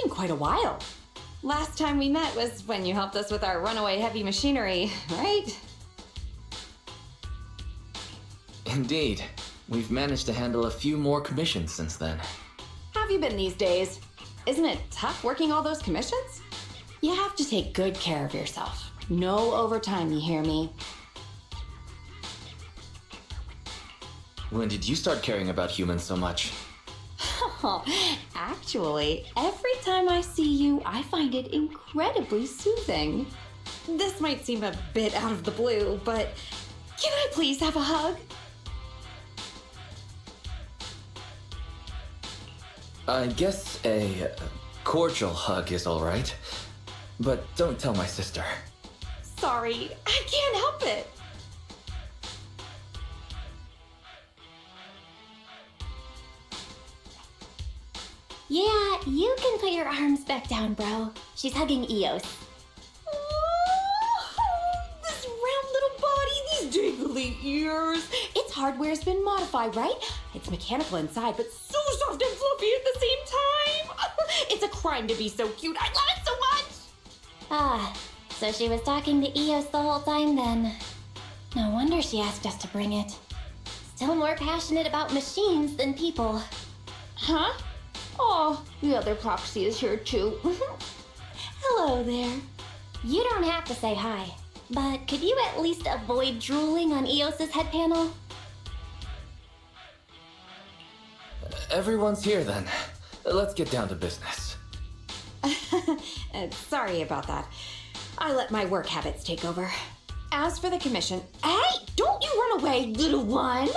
been quite a while. Last time we met was when you helped us with our runaway heavy machinery, right? Indeed. We've managed to handle a few more commissions since then. How have you been these days? Isn't it tough working all those commissions? You have to take good care of yourself. No overtime, you hear me? When did you start caring about humans so much? Actually, every time I see you, I find it incredibly soothing. This might seem a bit out of the blue, but can I please have a hug? I guess a cordial hug is alright. But don't tell my sister. Sorry, I can't help it. Yeah, you can put your arms back down, bro. She's hugging Eos. Oh, this round little body, these dangly ears. Its hardware's been modified, right? It's mechanical inside, but so soft and fluffy at the same time. It's a crime to be so cute. I love it so much. Ah, so she was talking to Eos the whole time then. No wonder she asked us to bring it. Still more passionate about machines than people. Huh? Oh, the other proxy is here too. Hello there. You don't have to say hi, but could you at least avoid drooling on Eos's head panel? Everyone's here then. Let's get down to business. Sorry about that. I let my work habits take over. As for the commission... Hey! Don't you run away, little one!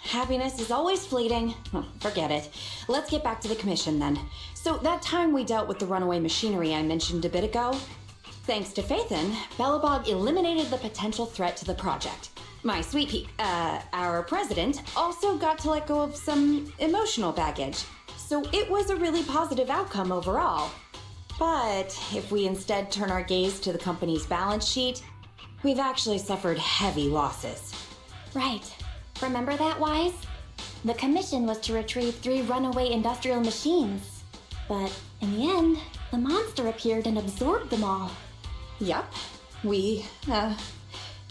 Happiness is always fleeting. Forget it. Let's get back to the commission then. So that time we dealt with the runaway machinery I mentioned a bit ago, thanks to Phaethon, Belobog eliminated the potential threat to the project. My sweet our president, also got to let go of some emotional baggage. So it was a really positive outcome overall. But if we instead turn our gaze to the company's balance sheet, we've actually suffered heavy losses. Right. Remember that, Wise? The commission was to retrieve 3 runaway industrial machines. But in the end, the monster appeared and absorbed them all. Yup. We,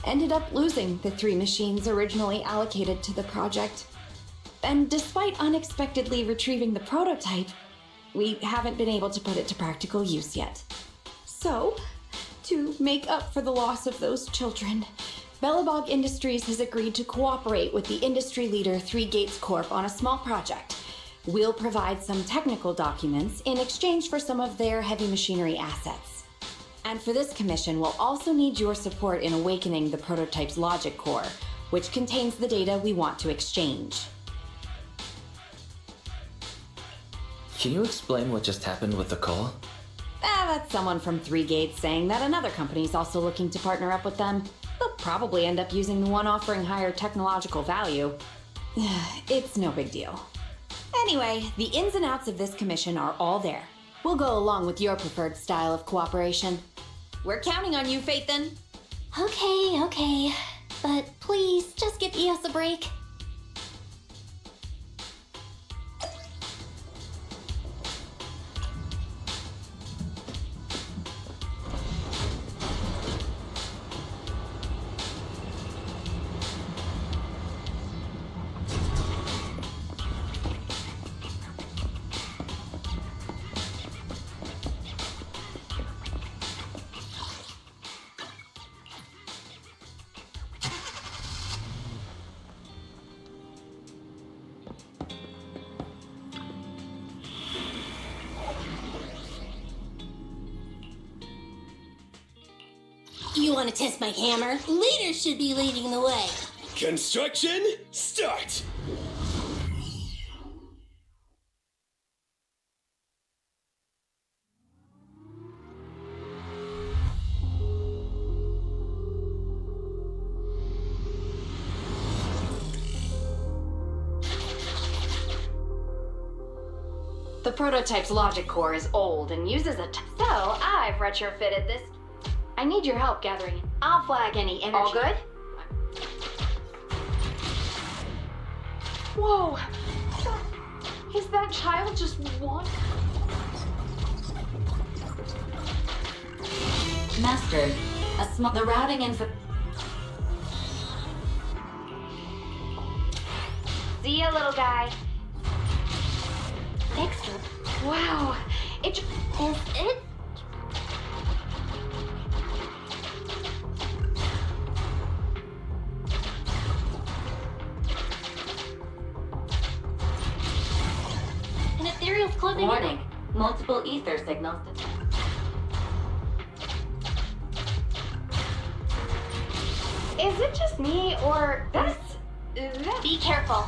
ended up losing the 3 machines originally allocated to the project. And despite unexpectedly retrieving the prototype, we haven't been able to put it to practical use yet. So, to make up for the loss of those children, Belobog Industries has agreed to cooperate with the industry leader 3 Gates Corp on a small project. We'll provide some technical documents in exchange for some of their heavy machinery assets. And for this commission, we'll also need your support in awakening the prototype's logic core, which contains the data we want to exchange. Can you explain what just happened with the call? That's someone from 3 Gates saying that another company's also looking to partner up with them. They'll probably end up using the one offering higher technological value. It's no big deal. Anyway, the ins and outs of this commission are all there. We'll go along with your preferred style of cooperation. We're counting on you, Phaethon. Okay. But please, just give Eos a break. You want to test my hammer? Leaders should be leading the way. Construction, start! The prototype's logic core is old and uses so I've retrofitted this. I need your help gathering. I'll flag any energy. All good? Whoa! Is that child just one? Master, the routing info. See ya, little guy. Extra. Wow. Is it? An ethereal's closing in. Warning. Multiple ether signals detected. Is it just me, or that? Be careful.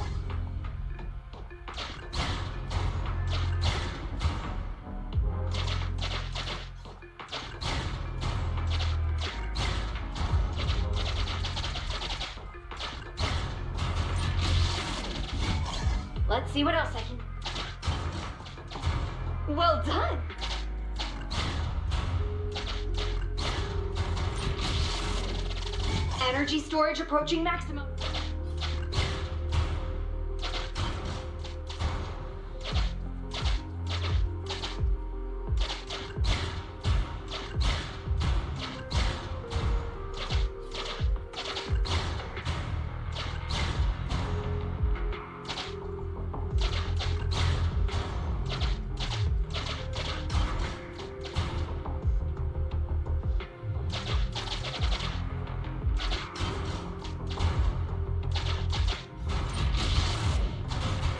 Let's see what else I can. Well done. Energy storage approaching maximum.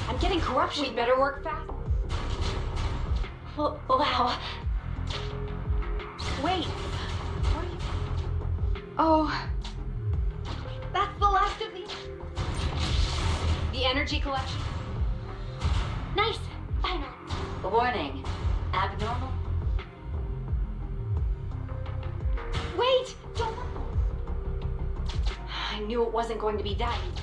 I'm getting corruption. We better work fast. Wow. Wait. What are you... Oh. That's the last of the energy collection. Nice. Final. Warning. Abnormal. Wait! Don't... I knew it wasn't going to be that easy.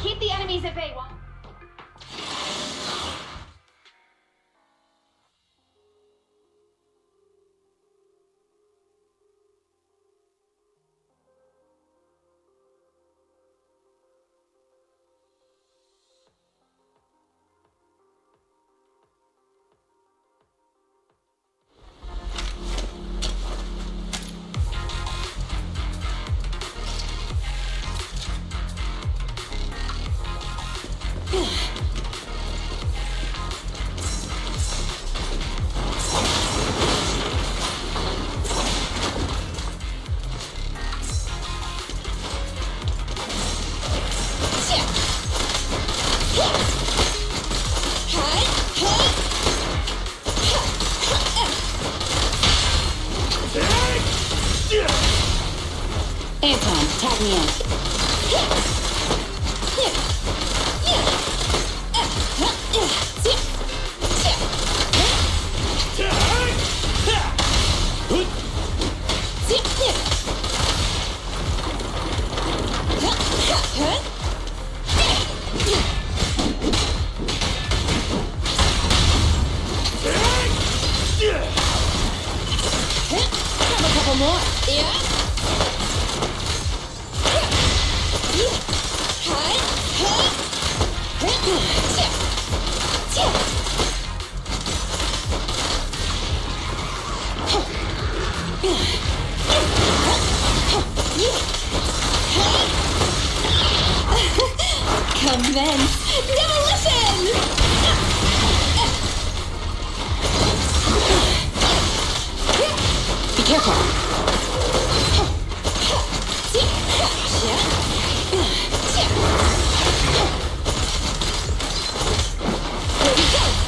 Keep the enemies at bay, Juan. Anton, tag me in. Grab a couple more. Yeah. Commence demolition! Be careful.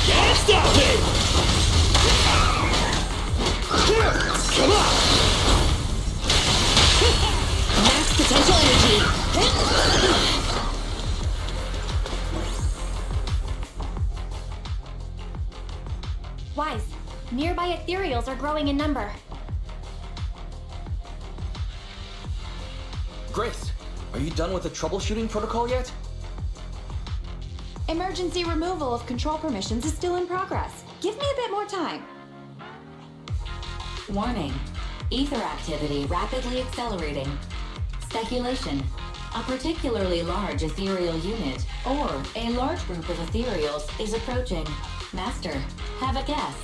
Can't stop me! Come on! Max potential energy. Wise, nearby ethereals are growing in number. Grace, are you done with the troubleshooting protocol yet? Emergency removal of control permissions is still in progress. Give me a bit more time. Warning. Ether activity rapidly accelerating. Speculation. A particularly large ethereal unit, or a large group of ethereals, is approaching. Master, have a guess.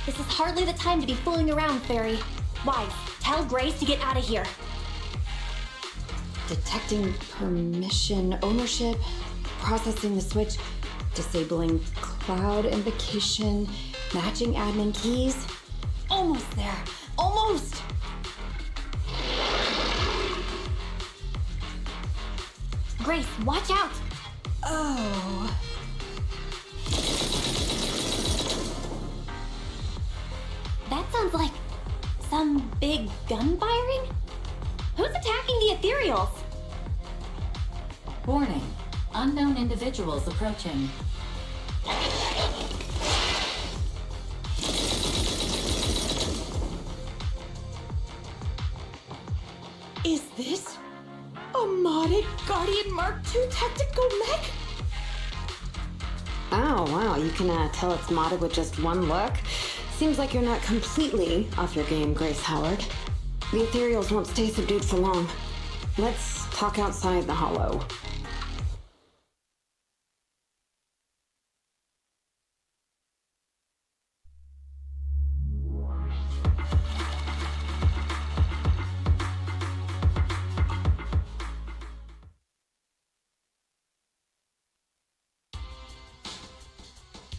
This is hardly the time to be fooling around, Fairy. Wise, tell Grace to get out of here. Detecting permission ownership, processing the switch, disabling cloud invocation, matching admin keys. Almost there. Almost! Grace, watch out! Oh. That sounds like some big gun firing? Who's attacking the ethereals? Warning. Unknown individuals approaching. Is this a modded Guardian Mark II tactical mech? Oh, wow, you can tell it's modded with just one look. Seems like you're not completely off your game, Grace Howard. The ethereals won't stay subdued for long. Let's talk outside the hollow.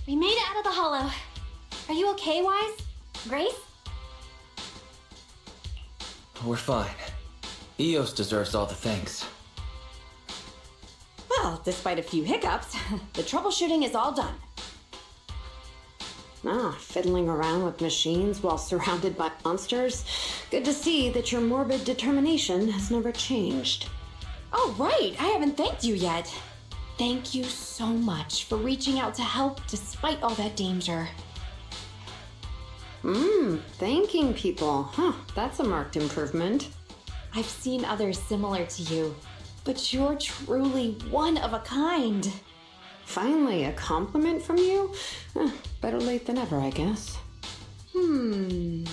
We made it out of the hollow. Are you okay, Wise? Grace? We're fine. Eos deserves all the thanks. Well, despite a few hiccups, the troubleshooting is all done. Fiddling around with machines while surrounded by monsters. Good to see that your morbid determination has never changed. Oh, right, I haven't thanked you yet. Thank you so much for reaching out to help despite all that danger. Thanking people. Huh, that's a marked improvement. I've seen others similar to you, but you're truly one of a kind. Finally, a compliment from you? Better late than ever, I guess. The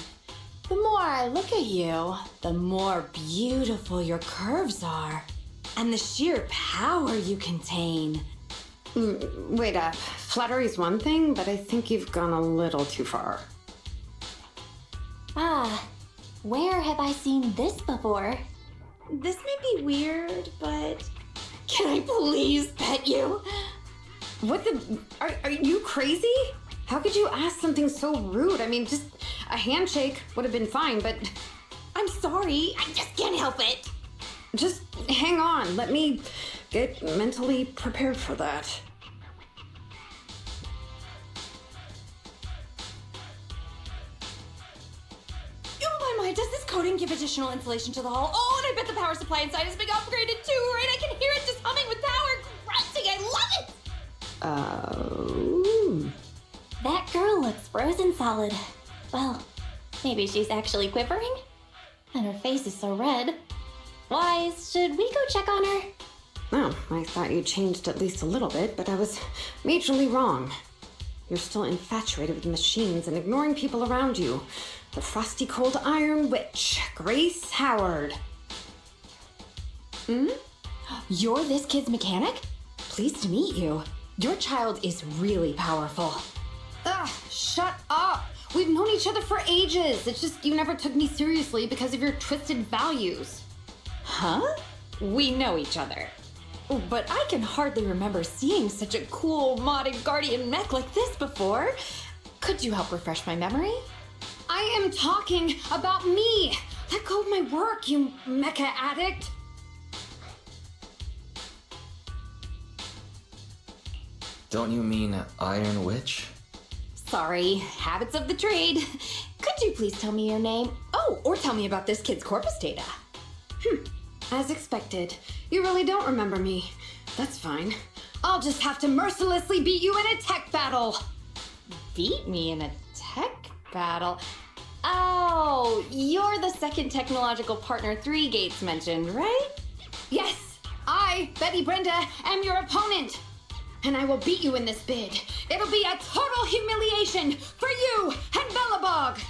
more I look at you, the more beautiful your curves are, and the sheer power you contain. Wait, flattery's one thing, but I think you've gone a little too far. Where have I seen this before? This may be weird, but can I please pet you? What the? Are you crazy? How could you ask something so rude? I mean, just a handshake would have been fine, but I'm sorry, I just can't help it. just hang on. Let me get mentally prepared for that. Oh my, does this coating give additional insulation to the hull? Oh, and I bet the power supply inside has been upgraded too, right? I can hear it just humming with power, grunting. I love it! Oh. That girl looks frozen solid. Well, maybe she's actually quivering? And her face is so red. Wise, should we go check on her? Oh, I thought you changed at least a little bit, but I was majorly wrong. You're still infatuated with machines and ignoring people around you. The frosty cold iron witch, Grace Howard. You're this kid's mechanic? Pleased to meet you. Your child is really powerful. Ugh, shut up! We've known each other for ages. It's just you never took me seriously because of your twisted values. Huh? We know each other. But I can hardly remember seeing such a cool modded guardian mech like this before. Could you help refresh my memory? I am talking about me! Let go of my work, you mecha addict! Don't you mean Iron Witch? Sorry, habits of the trade. Could you please tell me your name? Oh, or tell me about this kid's corpus data. As expected, you really don't remember me. That's fine. I'll just have to mercilessly beat you in a tech battle! Beat me in a tech battle? Oh, you're the second technological partner 3 Gates mentioned, right? Yes, I, Betty Brenda, am your opponent! and I will beat you in this bid. It'll be a total humiliation for you and Bellabog!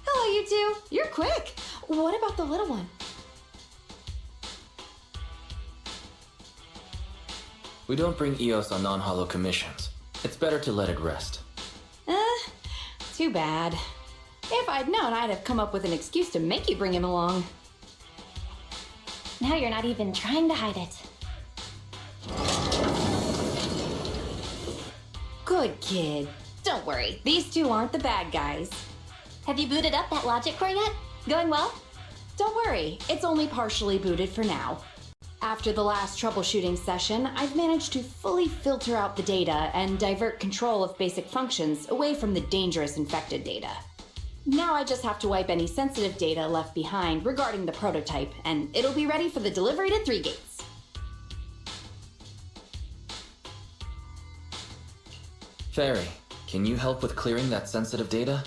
Hello, you two. You're quick. What about the little one? We don't bring EOS on non-hollow commissions. It's better to let it rest. Too bad. If I'd known, I'd have come up with an excuse to make you bring him along. Now you're not even trying to hide it. Good kid. Don't worry, these two aren't the bad guys. Have you booted up that logic core yet? Going well? Don't worry, it's only partially booted for now. After the last troubleshooting session, I've managed to fully filter out the data and divert control of basic functions away from the dangerous infected data. Now I just have to wipe any sensitive data left behind regarding the prototype, and it'll be ready for the delivery to 3 Gates. Fairy, can you help with clearing that sensitive data?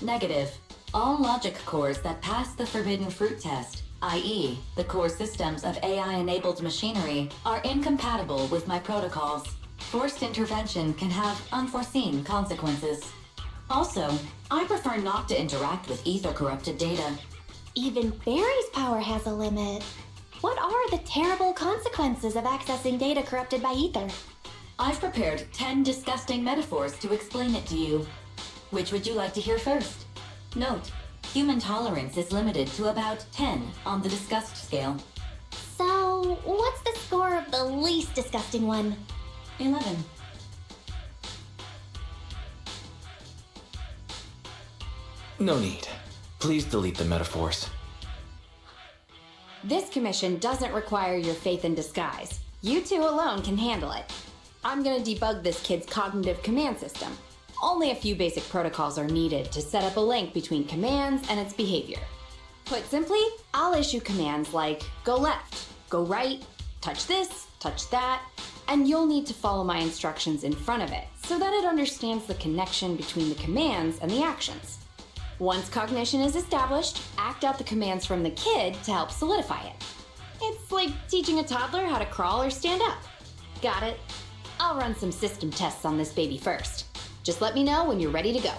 Negative. All logic cores that pass the forbidden fruit test, i.e., the core systems of AI-enabled machinery, are incompatible with my protocols. Forced intervention can have unforeseen consequences. Also, I prefer not to interact with ether-corrupted data. Even Barry's power has a limit. What are the terrible consequences of accessing data corrupted by ether? I've prepared 10 disgusting metaphors to explain it to you. Which would you like to hear first? Note, human tolerance is limited to about 10 on the disgust scale. So, what's the score of the least disgusting one? 11. No need. Please delete the metaphors. This commission doesn't require your faith in disguise. You two alone can handle it. I'm gonna debug this kid's cognitive command system. Only a few basic protocols are needed to set up a link between commands and its behavior. Put simply, I'll issue commands like go left, go right, touch this, touch that, and you'll need to follow my instructions in front of it so that it understands the connection between the commands and the actions. Once cognition is established, act out the commands from the kid to help solidify it. It's like teaching a toddler how to crawl or stand up. Got it? I'll run some system tests on this baby first. Just let me know when you're ready to go.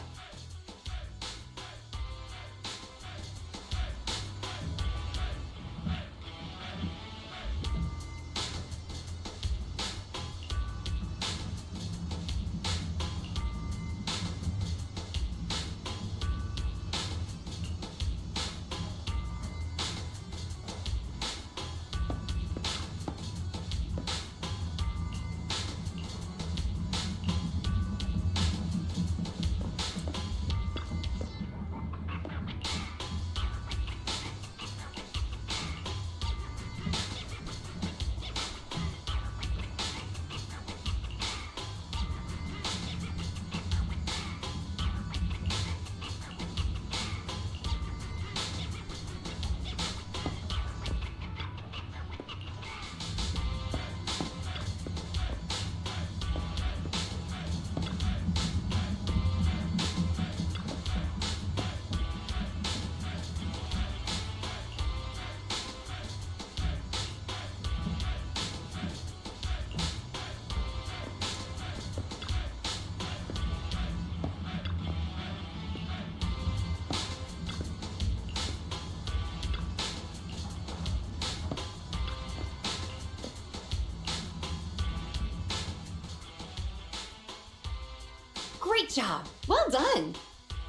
Great job! Well done!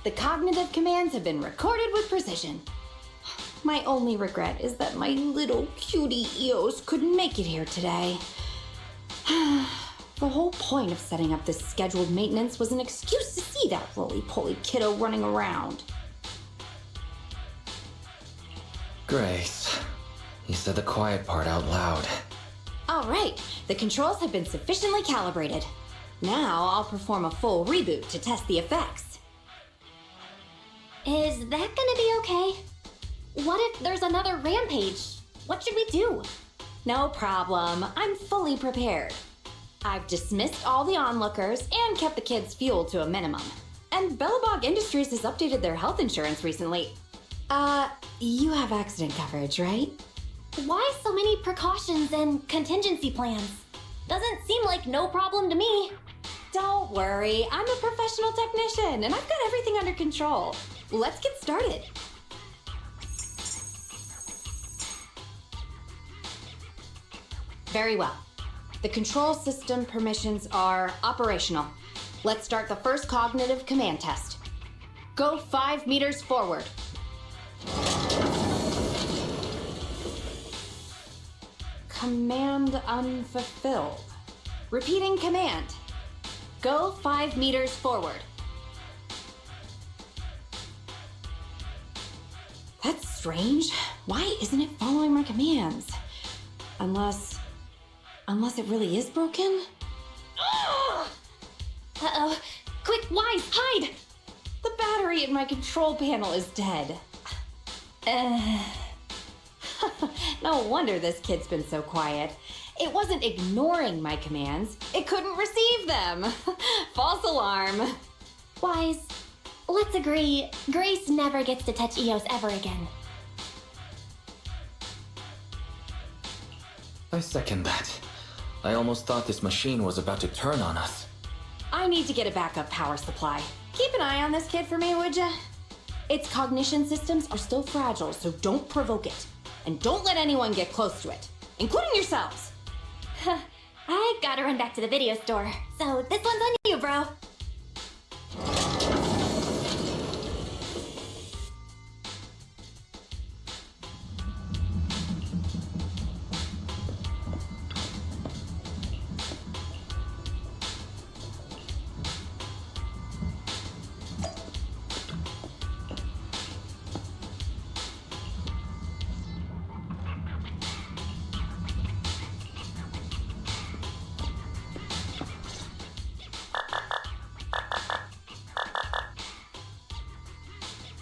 The cognitive commands have been recorded with precision. My only regret is that my little cutie Eos couldn't make it here today. The whole point of setting up this scheduled maintenance was an excuse to see that roly-poly kiddo running around. Grace, you said the quiet part out loud. All right, the controls have been sufficiently calibrated. Now I'll perform a full reboot to test the effects. Is that gonna be okay? What if there's another rampage? What should we do? No problem. I'm fully prepared. I've dismissed all the onlookers and kept the kids' fuel to a minimum. And Bellabog Industries has updated their health insurance recently. You have accident coverage, right? Why so many precautions and contingency plans? Doesn't seem like no problem to me. Don't worry, I'm a professional technician and I've got everything under control. Let's get started. Very well. The control system permissions are operational. Let's start the first cognitive command test. Go 5 meters forward. Command unfulfilled. Repeating command. Go 5 meters forward. That's strange. Why isn't it following my commands? Unless it really is broken? Uh-oh. Quick, Wise, hide! The battery in my control panel is dead. No wonder this kid's been so quiet. It wasn't ignoring my commands. It couldn't receive them. False alarm. Wise, let's agree, Grace never gets to touch Eos ever again. I second that. I almost thought this machine was about to turn on us. I need to get a backup power supply. Keep an eye on this kid for me, would ya? Its cognition systems are still fragile, so don't provoke it. And don't let anyone get close to it, including yourselves. I gotta run back to the video store, so this one's on you, bro.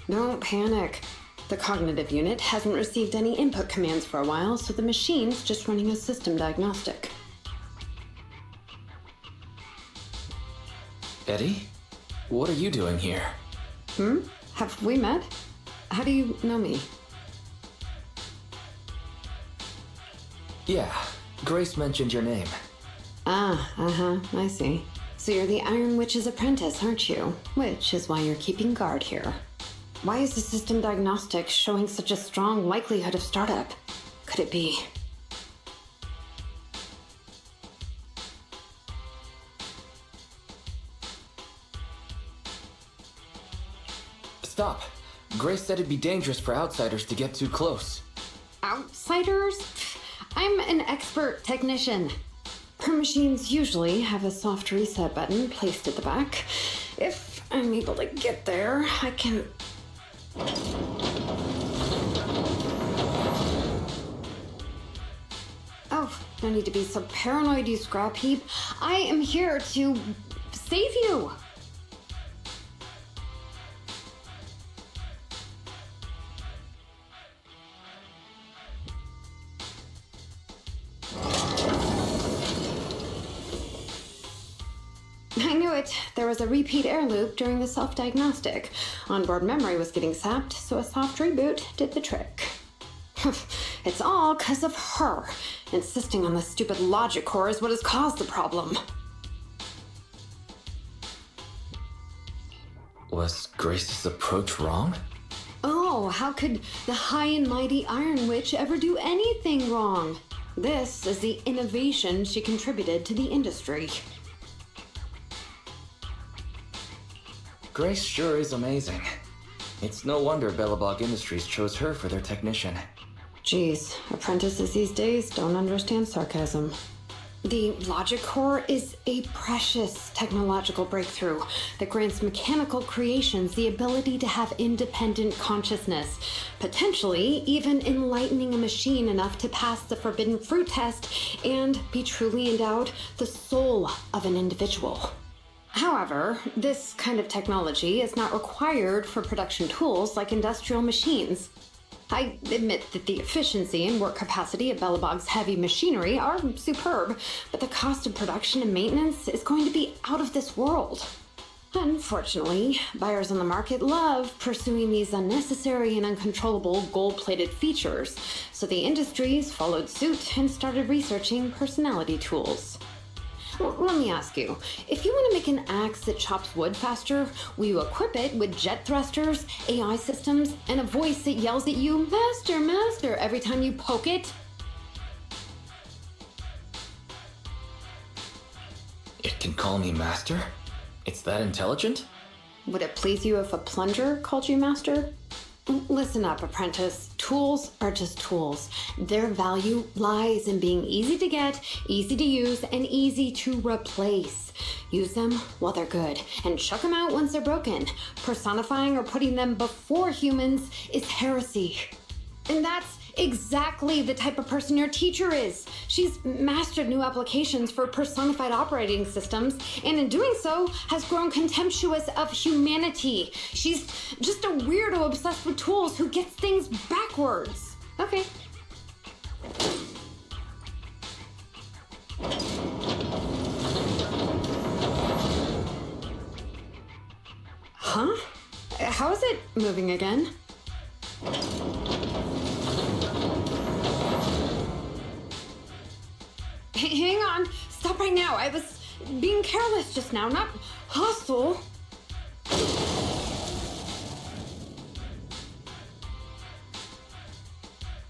Don't panic. The cognitive unit hasn't received any input commands for a while, so the machine's just running a system diagnostic. Eddie? What are you doing here? Have we met? How do you know me? Yeah, Grace mentioned your name. I see. So you're the Iron Witch's apprentice, aren't you? Which is why you're keeping guard here. Why is the system diagnostic showing such a strong likelihood of startup? Could it be? Stop! Grace said it'd be dangerous for outsiders to get too close. Outsiders? I'm an expert technician. Her machines usually have a soft reset button placed at the back. If I'm able to get there, I can... Oh, no need to be so paranoid, you scrap heap. I am here to save you. I knew it. There was a repeat air loop during the self-diagnostic. Onboard memory was getting sapped, so a soft reboot did the trick. It's all 'cause of her. Insisting on the stupid logic core is what has caused the problem. Was Grace's approach wrong? Oh, how could the high and mighty Iron Witch ever do anything wrong? This is the innovation she contributed to the industry. Grace sure is amazing. It's no wonder Bellabog Industries chose her for their technician. Geez, apprentices these days don't understand sarcasm. The logic core is a precious technological breakthrough that grants mechanical creations the ability to have independent consciousness, potentially even enlightening a machine enough to pass the forbidden fruit test and be truly endowed the soul of an individual. However, this kind of technology is not required for production tools like industrial machines. I admit that the efficiency and work capacity of Bellabog's heavy machinery are superb, but the cost of production and maintenance is going to be out of this world. Unfortunately, buyers on the market love pursuing these unnecessary and uncontrollable gold-plated features, so the industries followed suit and started researching personality tools. Let me ask you, if you want to make an axe that chops wood faster, will you equip it with jet thrusters, AI systems, and a voice that yells at you, "Master, Master," every time you poke it? It can call me master? It's that intelligent? Would it please you if a plunger called you master? Listen up, apprentice. Tools are just tools. Their value lies in being easy to get, easy to use, and easy to replace. Use them while they're good, and chuck them out once they're broken. Personifying or putting them before humans is heresy. And that's exactly the type of person your teacher is. She's mastered new applications for personified operating systems, and in doing so, has grown contemptuous of humanity. She's just a weirdo obsessed with tools who gets things backwards. Okay. Huh? How is it moving again? Hang on. Stop right now. I was being careless just now, not hostile.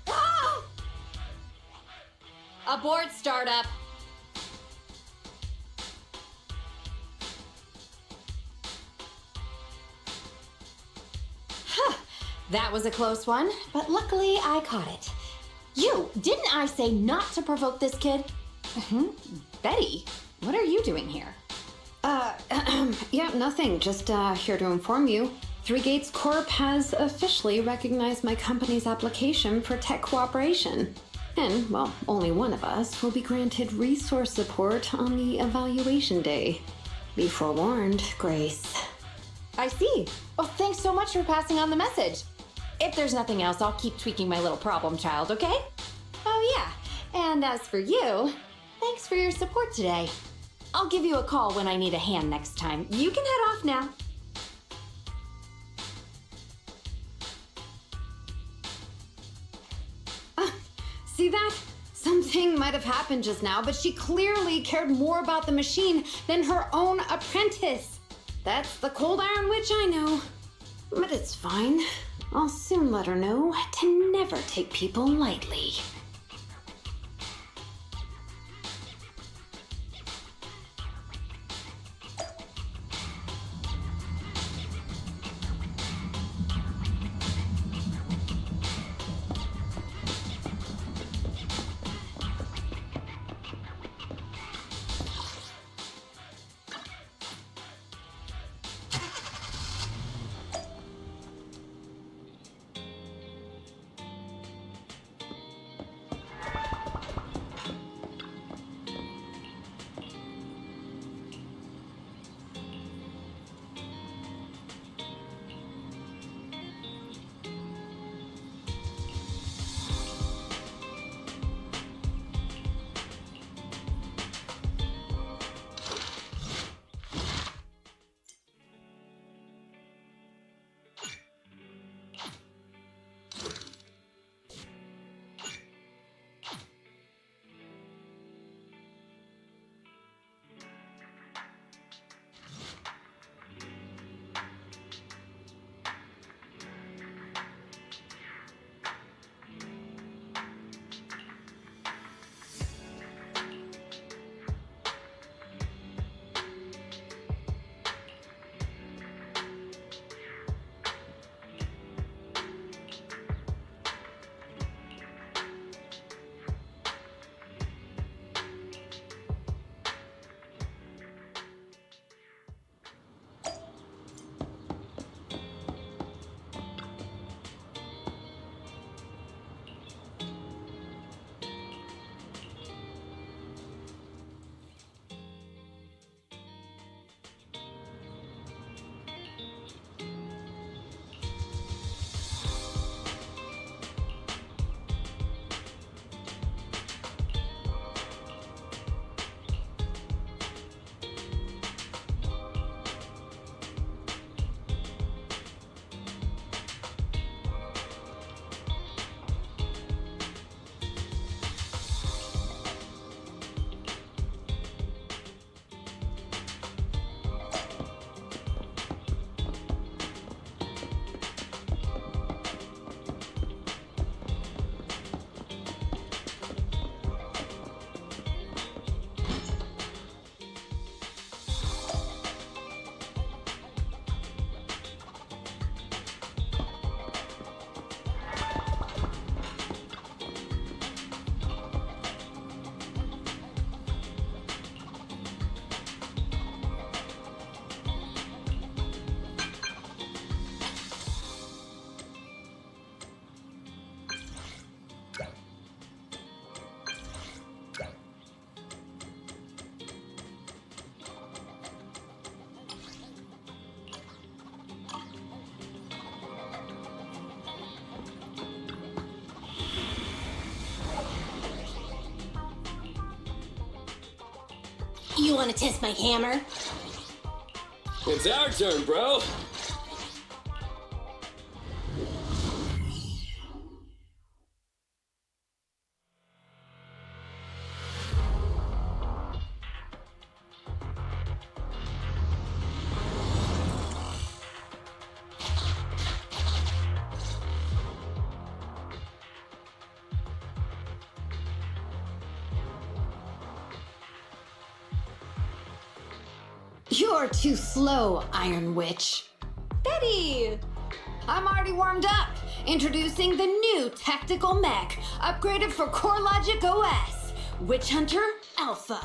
Ah! Abort startup. That was a close one, but luckily I caught it. Didn't I say not to provoke this kid? Betty, what are you doing here? Yeah, nothing. Just here to inform you. Three Gates Corp has officially recognized my company's application for tech cooperation. And, well, only one of us will be granted resource support on the evaluation day. Be forewarned, Grace. I see. Oh, thanks so much for passing on the message. If there's nothing else, I'll keep tweaking my little problem child, okay? Oh, yeah. And as for you, thanks for your support today. I'll give you a call when I need a hand next time. You can head off now. See that? Something might have happened just now, but she clearly cared more about the machine than her own apprentice. That's the Cold Iron Witch I know. But it's fine. I'll soon let her know to never take people lightly. You want to test my hammer? It's our turn, bro. You're too slow, Iron Witch. Betty! I'm already warmed up. Introducing the new tactical mech, upgraded for CoreLogic OS, Witch Hunter Alpha.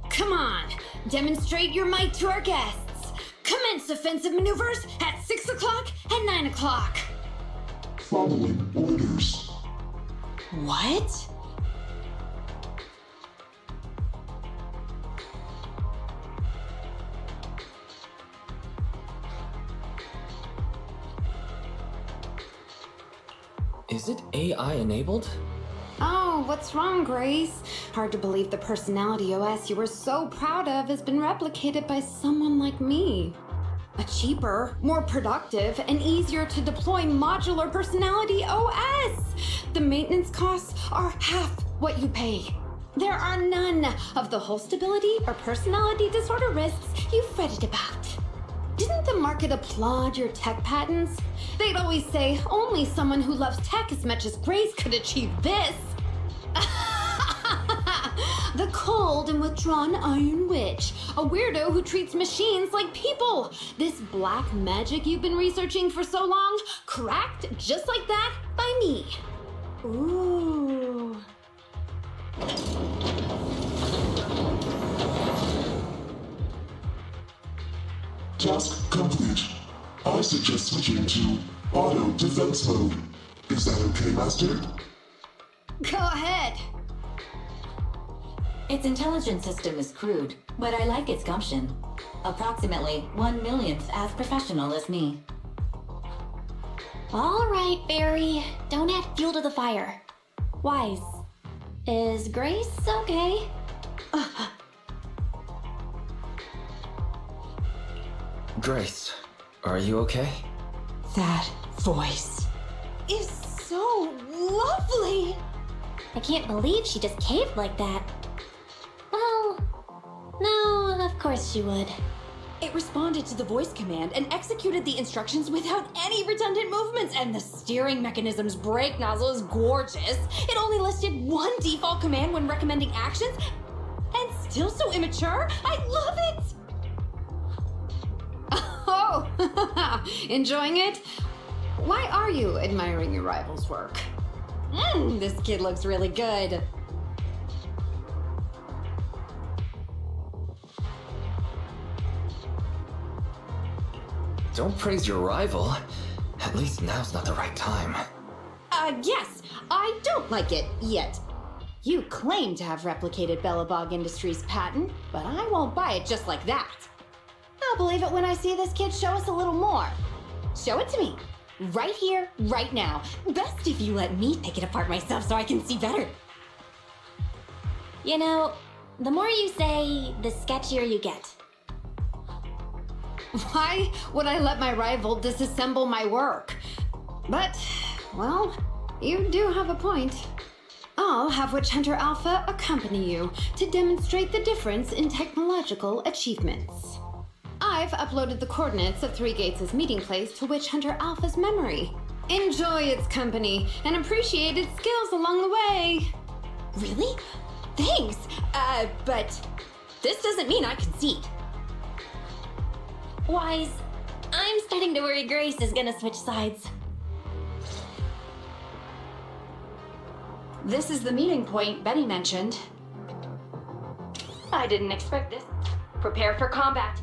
Come on, demonstrate your might to our guests. Commence offensive maneuvers at 6 o'clock and 9 o'clock. Following orders. What? Is it AI enabled? Oh, Oh, what's wrong, Grace? Hard to believe the personality OS you were so proud of has been replicated by someone like me. A cheaper, more productive, and easier to deploy modular personality OS! The maintenance costs are half what you pay. There are none of the whole stability or personality disorder risks you fretted about. Didn't the market applaud your tech patents? They'd always say only someone who loves tech as much as Grace could achieve this. The cold and withdrawn Iron Witch, a weirdo who treats machines like people. This black magic you've been researching for so long, cracked just like that by me. Ooh. Task complete. I suggest switching to auto defense mode. Is that okay, Master? Go ahead. Its intelligence system is crude, but I like its gumption. Approximately 1/1,000,000th as professional as me. All right, Barry. Don't add fuel to the fire. Wise. Is Grace okay? Grace, are you okay? That voice is so lovely. I can't believe she just caved like that. Well, no, of course she would. It responded to the voice command and executed the instructions without any redundant movements, and the steering mechanism's brake nozzle is gorgeous. It only listed one default command when recommending actions, and still so immature. I love it! Oh, enjoying it? Why are you admiring your rival's work? This kid looks really good. Don't praise your rival. At least now's not the right time. Yes, I don't like it yet. You claim to have replicated Bellabog Industries' patent, but I won't buy it just like that. I'll believe it when I see this kid show us a little more. Show it to me. Right here, right now. Best if you let me pick it apart myself so I can see better. You know, the more you say, the sketchier you get. Why would I let my rival disassemble my work? But, well, you do have a point. I'll have Witch Hunter Alpha accompany you to demonstrate the difference in technological achievements. I've uploaded the coordinates of Three Gates' meeting place to Witch Hunter Alpha's memory. Enjoy its company and appreciate its skills along the way. Really? Thanks. But this doesn't mean I concede. Wise, I'm starting to worry Grace is gonna switch sides. This is the meeting point Betty mentioned. I didn't expect this. Prepare for combat.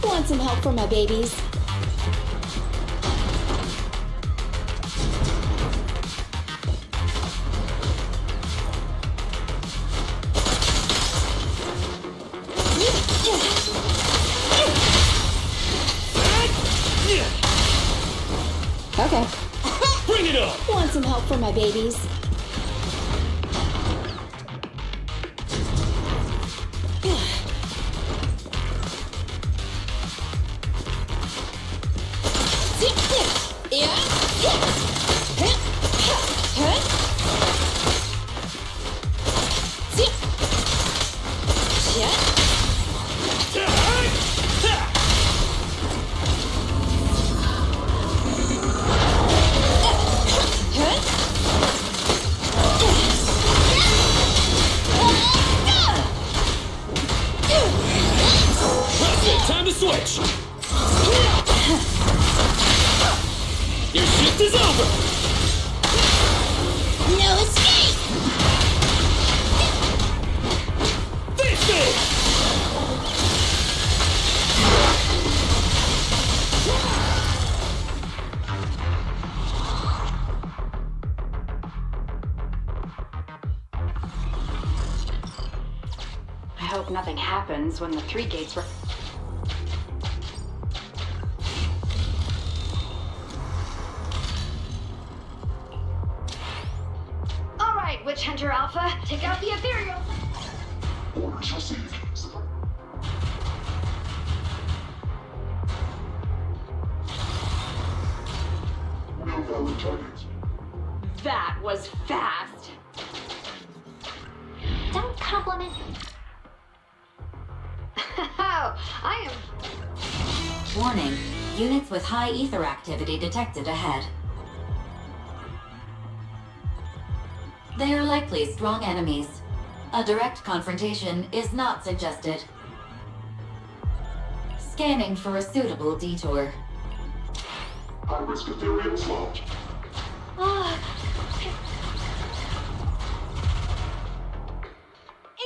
Want some help for my babies? Okay. Bring it on! Want some help for my babies? Blast is over! No escape! This is! I hope nothing happens when the three gates were. All right, Witch Hunter Alpha, take out the ethereal. Orders received. No valid targets. That was fast. Don't compliment. Oh, I am. Warning, units with high ether activity detected ahead. They are likely strong enemies. A direct confrontation is not suggested. Scanning for a suitable detour. High-risk ethereal slot.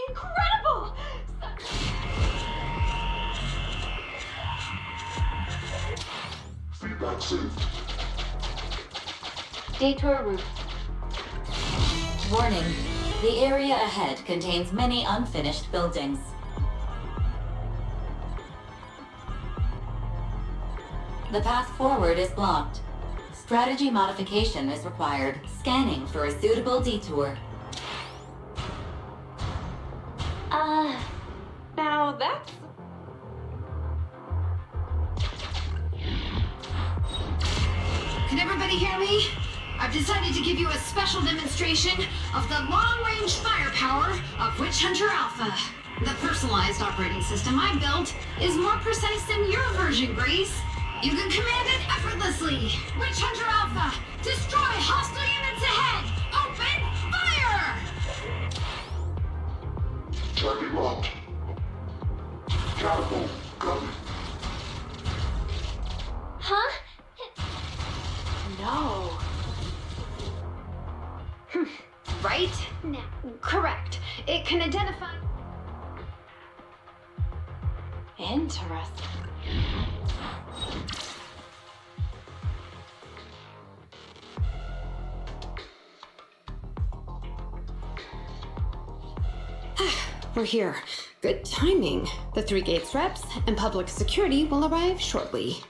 Incredible! Feedback saved. Detour route. Warning, the area ahead contains many unfinished buildings. The path forward is blocked. Strategy modification is required. Scanning for a suitable detour. Now that's. Can everybody hear me? I've decided to give you a special demonstration of the long-range firepower of Witch Hunter Alpha. The personalized operating system I built is more precise than your version, Grace. You can command it effortlessly. Witch Hunter Alpha, destroy hostile units ahead! Open fire! Target locked. Catapult. Covered. Huh? No. Right? No. Correct. It can identify. Interesting. We're here. Good timing. The Three Gates reps and public security will arrive shortly.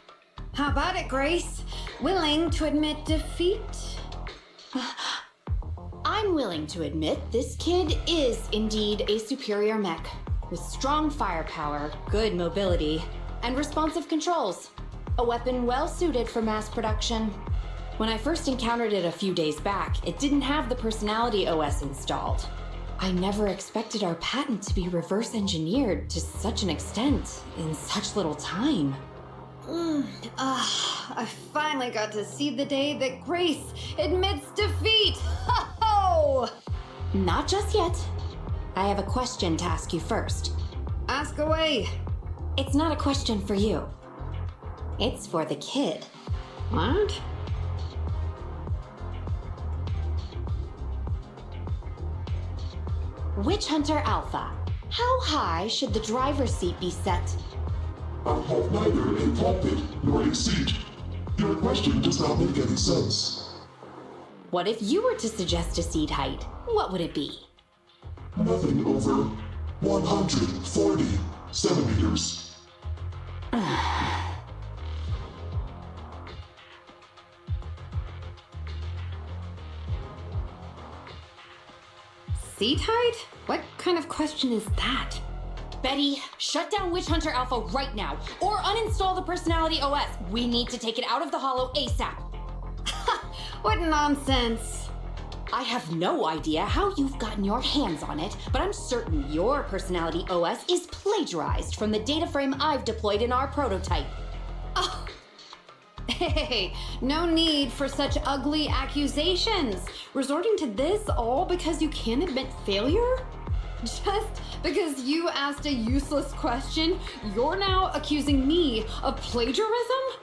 How about it, Grace? Willing to admit defeat? I'm willing to admit this kid is indeed a superior mech, with strong firepower, good mobility, and responsive controls. A weapon well suited for mass production. When I first encountered it a few days back, it didn't have the personality OS installed. I never expected our patent to be reverse engineered to such an extent in such little time. I finally got to see the day that Grace admits defeat! Ho-ho! Not just yet. I have a question to ask you first. Ask away. It's not a question for you. It's for the kid. What? Witch Hunter Alpha, how high should the driver's seat be set? I have neither a cockpit nor a seat. Your question does not make any sense. What if you were to suggest a seat height? What would it be? Nothing over 140 centimeters. Seat height? What kind of question is that? Betty, shut down Witch Hunter Alpha right now, or uninstall the Personality OS. We need to take it out of the Hollow ASAP. What nonsense! I have no idea how you've gotten your hands on it, but I'm certain your Personality OS is plagiarized from the data frame I've deployed in our prototype. Oh. Hey, no need for such ugly accusations. Resorting to this all because you can't admit failure? Just because you asked a useless question, you're now accusing me of plagiarism?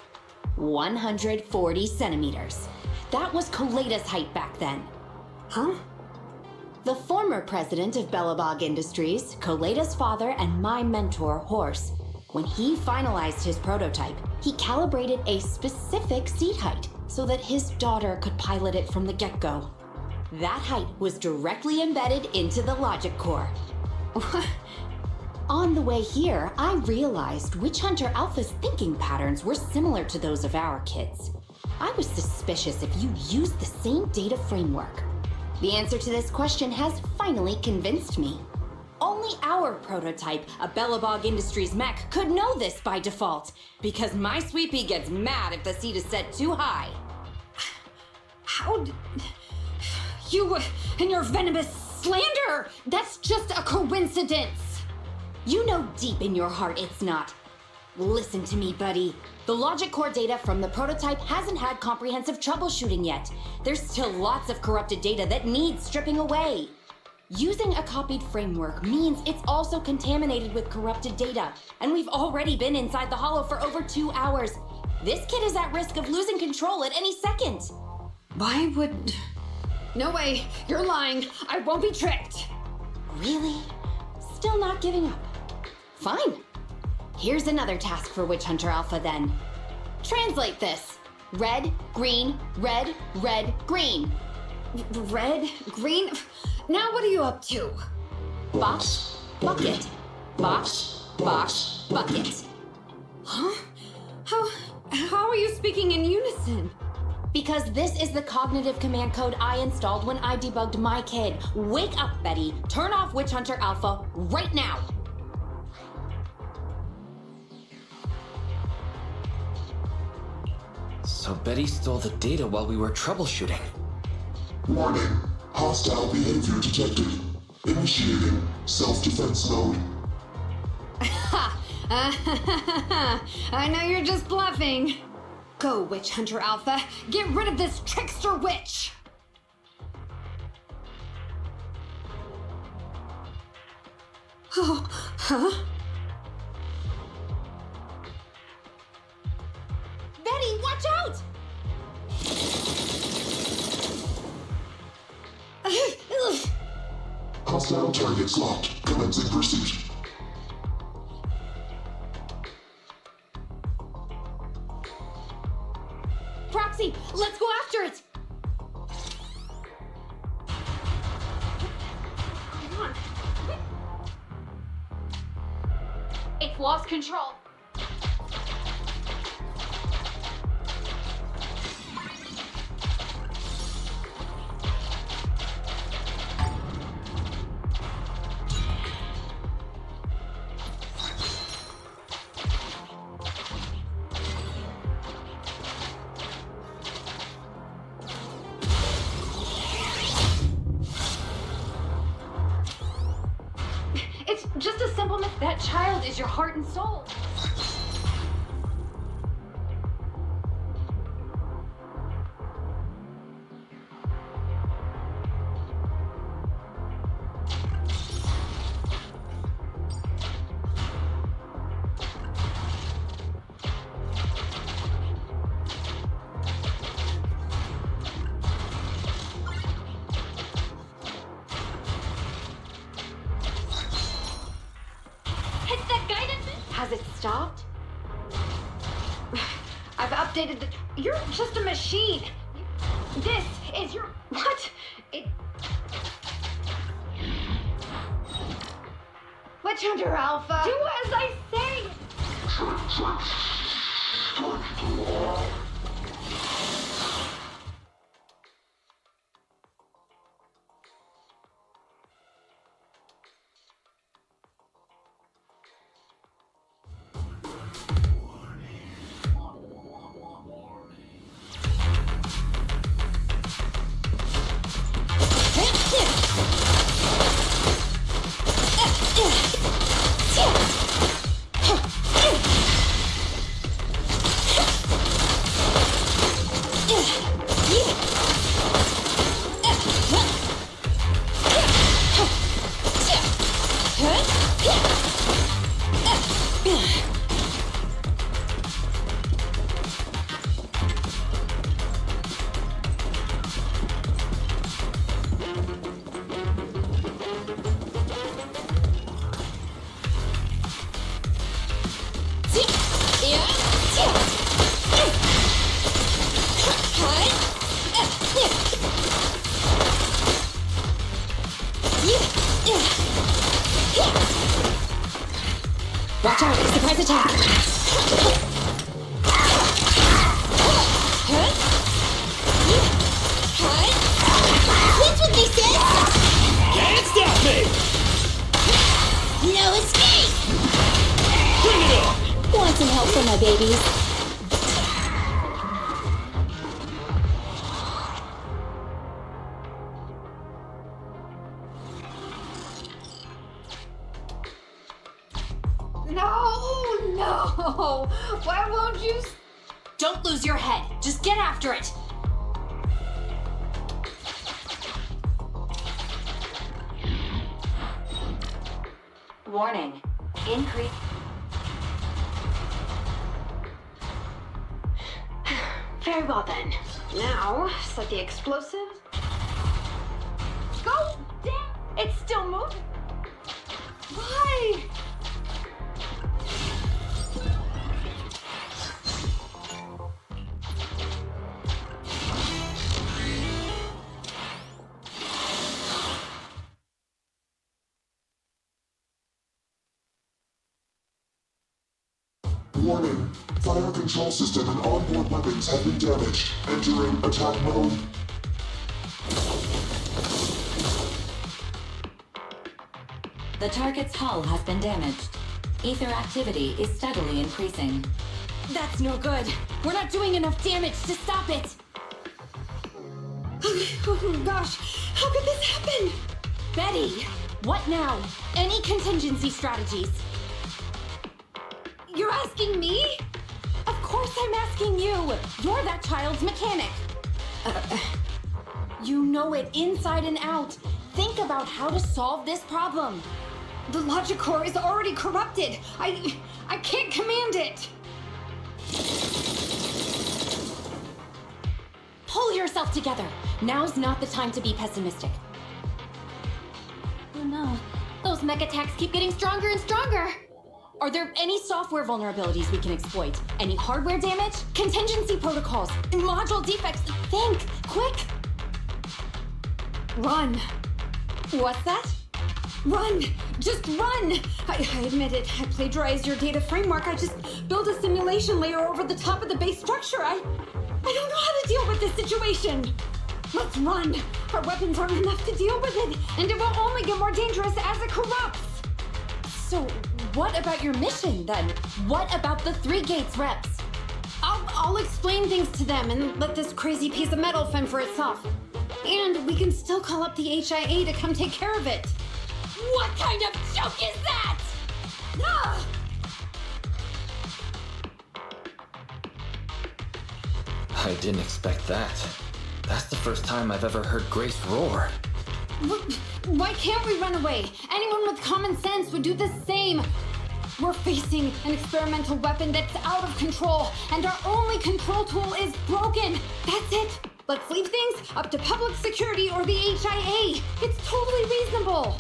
140 centimeters. That was Koleda's height back then. Huh? The former president of Belobog Industries, Koleda's father, and my mentor, Horse, when he finalized his prototype, he calibrated a specific seat height so that his daughter could pilot it from the get-go. That height was directly embedded into the logic core. On the way here, I realized Witch Hunter Alpha's thinking patterns were similar to those of our kids. I was suspicious if you used the same data framework. The answer to this question has finally convinced me. Only our prototype, a Belobog Industries mech, could know this by default, because my sweepy gets mad if the seat is set too high. How you and your venomous slander! That's just a coincidence! You know deep in your heart it's not. Listen to me, buddy. The logic core data from the prototype hasn't had comprehensive troubleshooting yet. There's still lots of corrupted data that needs stripping away. Using a copied framework means it's also contaminated with corrupted data, and we've already been inside the hollow for over 2 hours. This kid is at risk of losing control at any second. Why would... No way! You're lying! I won't be tricked! Really? Still not giving up? Fine. Here's another task for Witch Hunter Alpha then. Translate this. Red, green, red, red, green. Red? Green? Now what are you up to? Box, bucket. Box, box, bucket. Huh? How are you speaking in unison? Because this is the cognitive command code I installed when I debugged my kid. Wake up, Betty. Turn off Witch Hunter Alpha right now. So Betty stole the data while we were troubleshooting. Warning. Hostile behavior detected. Initiating self-defense mode. I know you're just bluffing. Go, Witch Hunter Alpha. Get rid of this trickster witch! Oh, huh? Betty, watch out! Hostile targets locked. Commencing pursuit. Proxy, let's go after it! Come on. It's lost control. It's just a simple myth. That child is your heart and soul. Has it stopped? I've updated the... You're just a machine. This is your... What? Witch Hunter Alpha. Do as I say. attack! Quit with me, sis! Can't stop me! No escape! Bring it on! Want some help for my babies? No! Why won't you? Don't lose your head. Just get after it. Warning. Increase. Very well then. Now, set the explosive. Go down! It's still moving. Why? Warning. Fire control system and onboard weapons have been damaged. Entering attack mode. The target's hull has been damaged. Ether activity is steadily increasing. That's no good. We're not doing enough damage to stop it. Oh gosh, how could this happen? Betty, what now? Any contingency strategies? You're asking me? Of course I'm asking you. You're that child's mechanic. You know it inside and out. Think about how to solve this problem. The logic core is already corrupted. I can't command it. Pull yourself together. Now's not the time to be pessimistic. Oh no, those mech attacks keep getting stronger and stronger. Are there any software vulnerabilities we can exploit? Any hardware damage? Contingency protocols? Module defects? Think! Quick! Run. What's that? Run! Just run! I admit it. I plagiarized your data framework. I just built a simulation layer over the top of the base structure. I don't know how to deal with this situation. Let's run. Our weapons aren't enough to deal with it, and it will only get more dangerous as it corrupts. So, what about your mission, then? What about the 3 Gates reps? I'll explain things to them and let this crazy piece of metal fend for itself. And we can still call up the HIA to come take care of it. What kind of joke is that? Ah! I didn't expect that. That's the first time I've ever heard Grace roar. Why can't we run away? Anyone with common sense would do the same. We're facing an experimental weapon that's out of control, and our only control tool is broken. That's it. Let's leave things up to public security or the HIA. It's totally reasonable.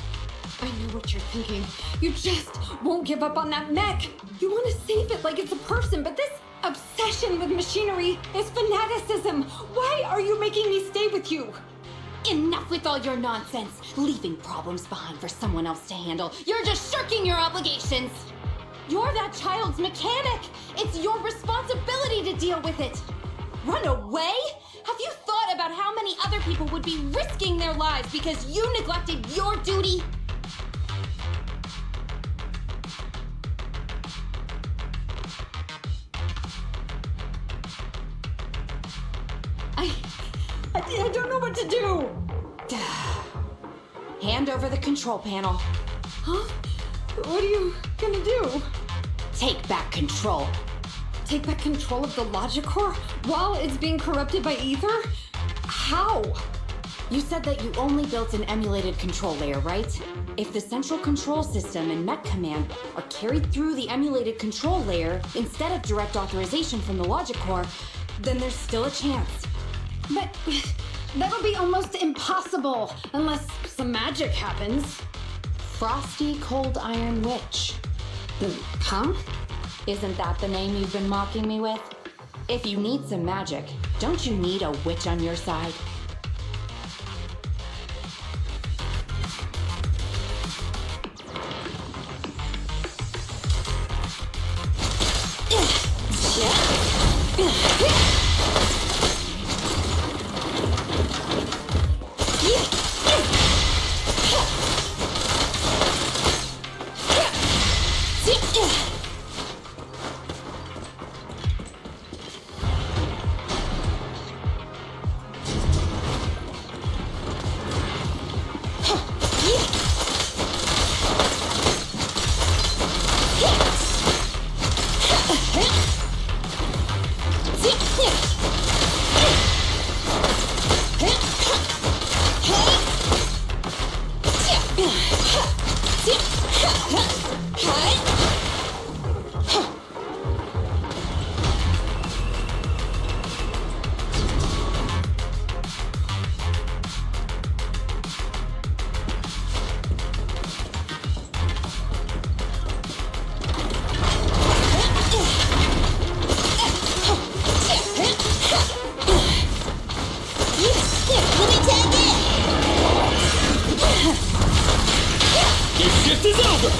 I know what you're thinking. You just won't give up on that mech. You want to save it like it's a person, but this obsession with machinery is fanaticism. Why are you making me stay with you? Enough with all your nonsense. Leaving problems behind for someone else to handle. You're just shirking your obligations. You're that child's mechanic. It's your responsibility to deal with it. Run away? Have you thought about how many other people would be risking their lives because you neglected your duty? I don't know what to do. Hand over the control panel. Huh? What are you gonna do? Take back control. Take back control of the logic core while it's being corrupted by ether? How? You said that you only built an emulated control layer, right? If the central control system and mech command are carried through the emulated control layer instead of direct authorization from the logic core, then there's still a chance. But that'll be almost impossible unless some magic happens. Frosty Cold Iron Witch. Huh? Isn't that the name you've been mocking me with? If you need some magic, don't you need a witch on your side? Let me tag in! Your shift is over!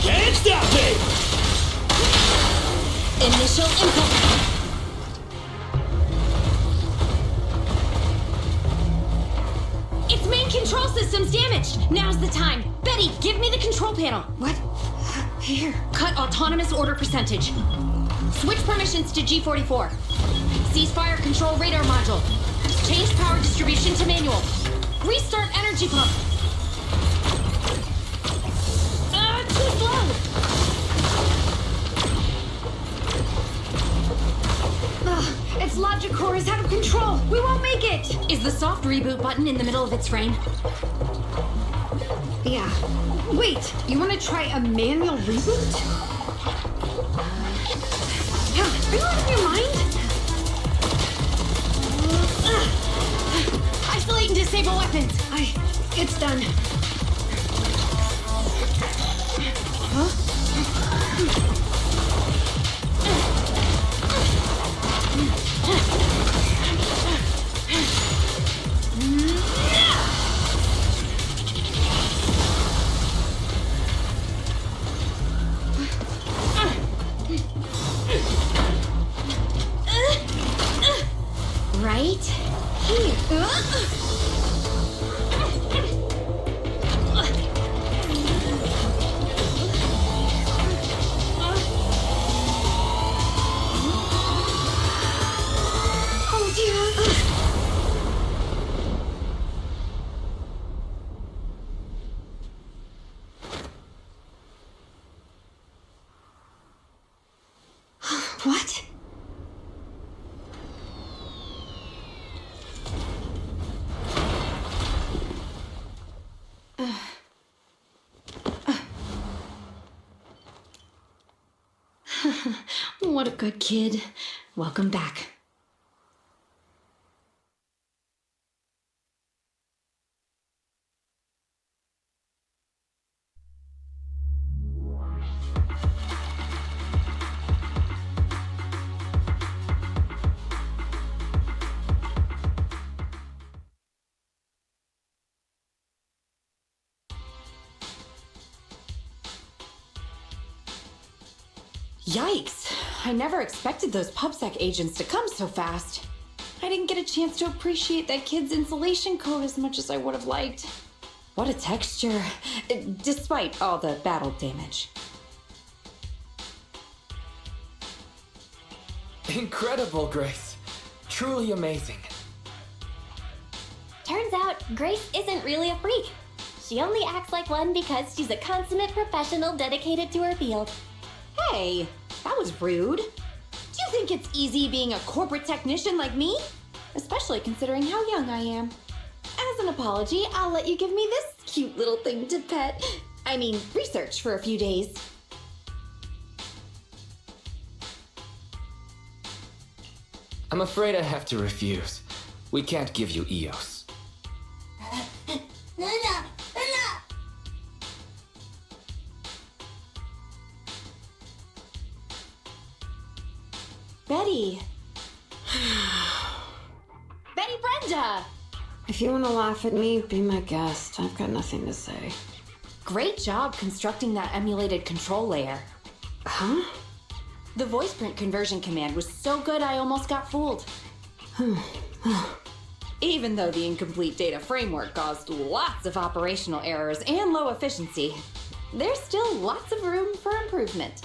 Can't stop me! Initial impact. Its main control system's damaged. Now's the time. Betty, give me the control panel. What? Here. Cut autonomous order percentage. Switch permissions to G44. Ceasefire control radar module. Change power distribution to manual. Restart energy pump. Too slow. Its logic core is out of control. We won't make it. Is the soft reboot button in the middle of its frame? Yeah. Wait, you want to try a manual reboot? Are you out of your mind? Isolate and disable weapons. It's done. Right here. Oh dear. What? What a good kid. Welcome back. Yikes! I never expected those PubSec agents to come so fast. I didn't get a chance to appreciate that kid's insulation coat as much as I would have liked. What a texture, despite all the battle damage. Incredible, Grace. Truly amazing. Turns out, Grace isn't really a freak. She only acts like one because she's a consummate professional dedicated to her field. Hey, that was rude. Do you think it's easy being a corporate technician like me? Especially considering how young I am. As an apology, I'll let you give me this cute little thing to pet. I mean, research for a few days. I'm afraid I have to refuse. We can't give you EOS. Betty. Betty Brenda! If you want to laugh at me, be my guest. I've got nothing to say. Great job constructing that emulated control layer. Huh? The voice print conversion command was so good I almost got fooled. Even though the incomplete data framework caused lots of operational errors and low efficiency, there's still lots of room for improvement.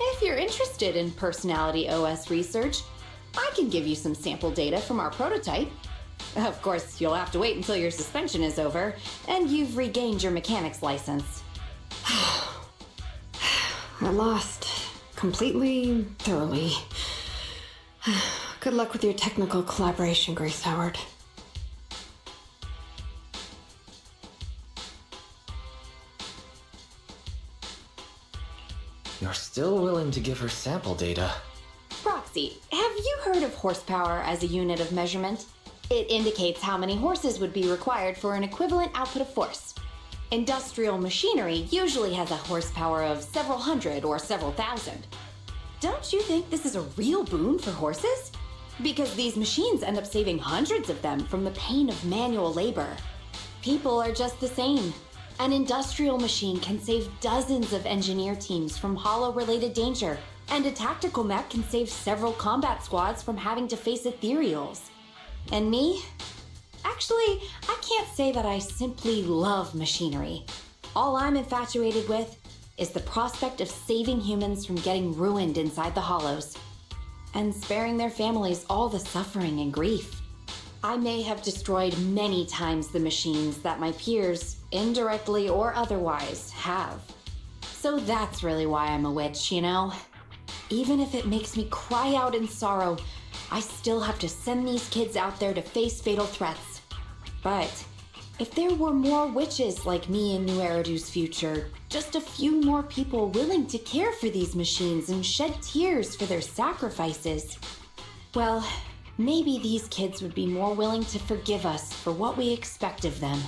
If you're interested in Personality OS research, I can give you some sample data from our prototype. Of course, you'll have to wait until your suspension is over and you've regained your mechanic's license. I lost. Completely, thoroughly. Good luck with your technical collaboration, Grace Howard. You're still willing to give her sample data. Proxy, have you heard of horsepower as a unit of measurement? It indicates how many horses would be required for an equivalent output of force. Industrial machinery usually has a horsepower of several hundred or several thousand. Don't you think this is a real boon for horses? Because these machines end up saving hundreds of them from the pain of manual labor. People are just the same. An industrial machine can save dozens of engineer teams from hollow-related danger, and a tactical mech can save several combat squads from having to face ethereals. And me? Actually, I can't say that I simply love machinery. All I'm infatuated with is the prospect of saving humans from getting ruined inside the hollows, and sparing their families all the suffering and grief. I may have destroyed many times the machines that my peers, indirectly or otherwise, have. So that's really why I'm a witch, you know? Even if it makes me cry out in sorrow, I still have to send these kids out there to face fatal threats. But if there were more witches like me in New Eridu's future, just a few more people willing to care for these machines and shed tears for their sacrifices, well, maybe these kids would be more willing to forgive us for what we expect of them.